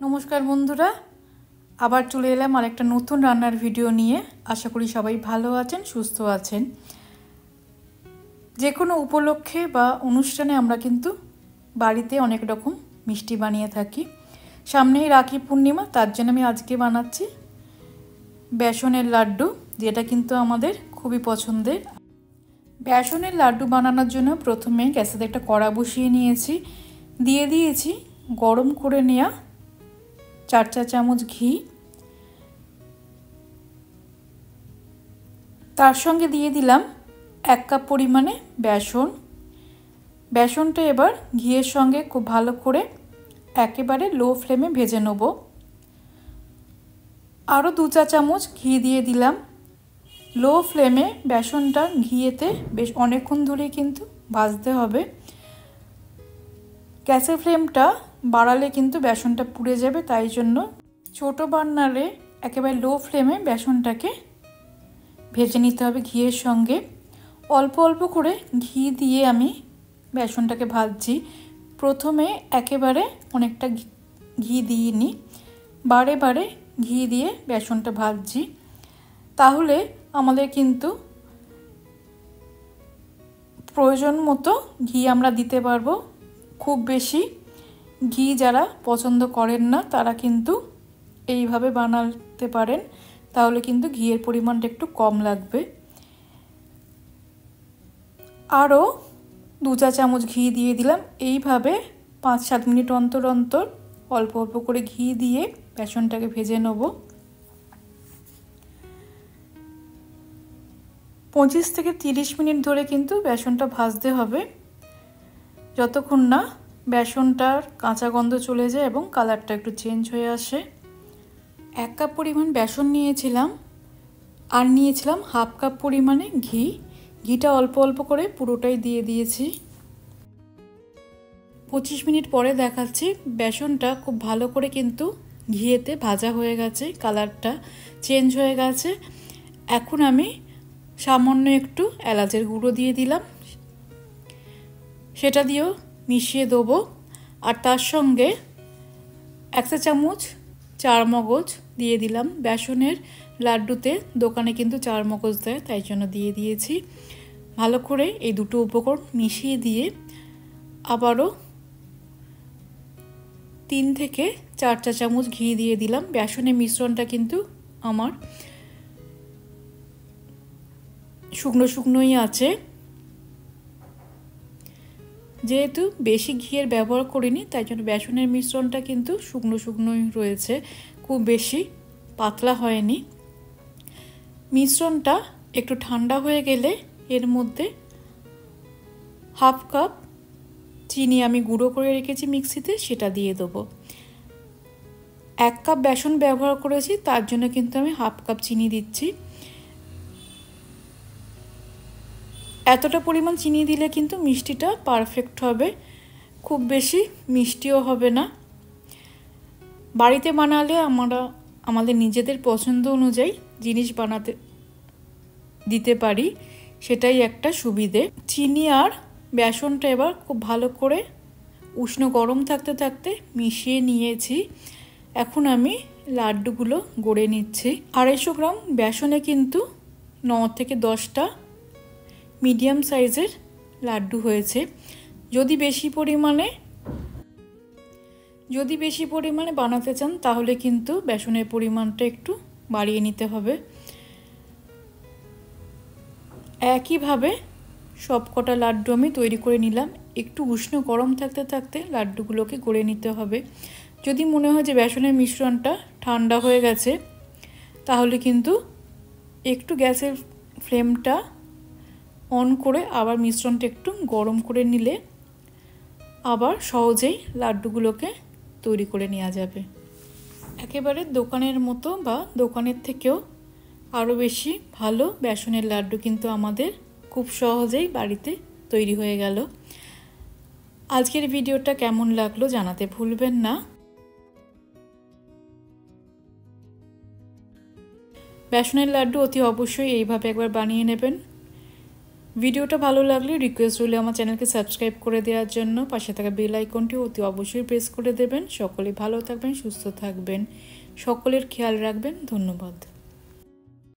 নমস্কার বন্ধুরা, আবার চলে এলাম আর একটা নতুন রান্নার ভিডিও নিয়ে। আশা করি সবাই ভালো আছেন, সুস্থ আছেন। যে কোনো উপলক্ষে বা অনুষ্ঠানে আমরা কিন্তু বাড়িতে অনেক রকম মিষ্টি বানিয়ে থাকি। সামনেই রাখি পূর্ণিমা, তার জন্য আমি আজকে বানাচ্ছি বেসনের লাড্ডু, যেটা কিন্তু আমাদের খুবই পছন্দের। বেসনের লাড্ডু বানানোর জন্য প্রথমে গ্যাসে একটা কড়া বসিয়ে নিয়েছি, দিয়ে দিয়েছি গরম করে নেওয়া 4 চা চামচ ঘি। তার সঙ্গে দিয়ে দিলাম 1 কাপ পরিমাণে বেসন। বেসনটা এবার ঘিয়ের সঙ্গে খুব ভালো করে একেবারে লো ফ্লেমে ভেজে নেব। আরও 2 চা চামচ ঘি দিয়ে দিলাম। লো ফ্লেমে বেসনটা ঘিয়েতে বেশ অনেকক্ষণ ধরেই কিন্তু ভাজতে হবে। গ্যাসের ফ্লেমটা বাড়ালে কিন্তু বেসনটা পুড়ে যাবে, তাই জন্য ছোটো বার্নারে একেবারে লো ফ্লেমে বেসনটাকে ভেজে নিতে হবে ঘিয়ের সঙ্গে। অল্প অল্প করে ঘি দিয়ে আমি বেসনটাকে ভাজছি। প্রথমে একেবারে অনেকটা ঘি দিয়ে নিই, বারে বারে ঘি দিয়ে বেসনটা ভাজছি। তাহলে আমাদের কিন্তু প্রয়োজন মতো ঘি আমরা দিতে পারবো। খুব বেশি ঘি যারা পছন্দ করেন না তারা কিন্তু এইভাবে বানাতে পারেন, তাহলে কিন্তু ঘিয়ের পরিমাণটা একটু কম লাগবে। আরও 2 চা চামচ ঘি দিয়ে দিলাম। এইভাবে 5-7 মিনিট অন্তর অন্তর অল্প অল্প করে ঘি দিয়ে বেসনটাকে ভেজে নেব। 25 থেকে 30 মিনিট ধরে কিন্তু বেসনটা ভাজতে হবে, যতক্ষণ না বেসনটার কাঁচা গন্ধ চলে যায় এবং কালারটা একটু চেঞ্জ হয়ে আসে। 1 কাপ পরিমাণ বেসন নিয়েছিলাম আর নিয়েছিলাম 1/2 কাপ পরিমাণে ঘি। ঘিটা অল্প অল্প করে পুরোটাই দিয়ে দিয়েছি। 25 মিনিট পরে দেখাচ্ছি বেসনটা খুব ভালো করে কিন্তু ঘিয়েতে ভাজা হয়ে গেছে, কালারটা চেঞ্জ হয়ে গেছে। এখন আমি সামান্য একটু এলাচের গুঁড়ো দিয়ে দিলাম, সেটা দিয়েও মিশিয়ে দেবো। আর তার সঙ্গে 1 চা চামচ চারমগজ দিয়ে দিলাম। বেসনের লাড্ডুতে দোকানে কিন্তু চারমগজ দেয়, তাই জন্য দিয়ে দিয়েছি। ভালো করে এই দুটো উপকরণ মিশিয়ে দিয়ে আবারও 3 থেকে 4 চা চামচ ঘি দিয়ে দিলাম। বেসনের মিশ্রণটা কিন্তু আমার শুকনো শুকনোই আছে, যেহেতু বেশি ঘিয়ের ব্যবহার করিনি তাই জন্য বেসনের মিশ্রণটা কিন্তু শুকনো শুকনোই রয়েছে, খুব বেশি পাতলা হয়নি। মিশ্রণটা একটু ঠান্ডা হয়ে গেলে এর মধ্যে 1/2 কাপ চিনি আমি গুঁড়ো করে রেখেছি মিক্সিতে, সেটা দিয়ে দেবো। 1 কাপ বেসন ব্যবহার করেছি, তার জন্য কিন্তু আমি 1/2 কাপ চিনি দিচ্ছি। এতটা পরিমাণ চিনি দিলে কিন্তু মিষ্টিটা পারফেক্ট হবে, খুব বেশি মিষ্টিও হবে না। বাড়িতে বানালে আমরা আমাদের নিজেদের পছন্দ অনুযায়ী জিনিস বানাতে দিতে পারি, সেটাই একটা সুবিধে। চিনি আর বেসনটা এবার খুব ভালো করে উষ্ণ গরম থাকতে থাকতে মিশিয়ে নিয়েছি। এখন আমি লাড্ডুগুলো গড়ে নিচ্ছি। 250 গ্রাম বেসনে কিন্তু 9 থেকে 10টা মিডিয়াম সাইজের লাড্ডু হয়েছে। যদি বেশি পরিমাণে বানাতে চান তাহলে কিন্তু বেসনের পরিমাণটা একটু বাড়িয়ে নিতে হবে। একইভাবে সব কটা লাড্ডু আমি তৈরি করে নিলাম। একটু উষ্ণ গরম থাকতে থাকতে লাড্ডুগুলোকে গড়ে নিতে হবে। যদি মনে হয় যে বেসনের মিশ্রণটা ঠান্ডা হয়ে গেছে, তাহলে কিন্তু একটু গ্যাসের ফ্লেমটা অন করে আবার মিশ্রণটা একটু গরম করে নিলে আবার সহজেই লাড্ডুগুলোকে তৈরি করে নেওয়া যাবে। একেবারে দোকানের মতো বা দোকানের থেকেও আরও বেশি ভালো বেসনের লাড্ডু কিন্তু আমাদের খুব সহজেই বাড়িতে তৈরি হয়ে গেল। আজকের ভিডিওটা কেমন লাগলো জানাতে ভুলবেন না। বেসনের লাড্ডু অতি অবশ্যই এইভাবে একবার বানিয়ে নেবেন। ভিডিওটা ভালো লাগলে রিকোয়েস্ট হলে আমার চ্যানেলকে সাবস্ক্রাইব করে দেওয়ার জন্য পাশে থাকা বেল আইকনটি অতি অবশ্যই প্রেস করে দেবেন। সকলে ভালো থাকবেন, সুস্থ থাকবেন, সকলের খেয়াল রাখবেন। ধন্যবাদ।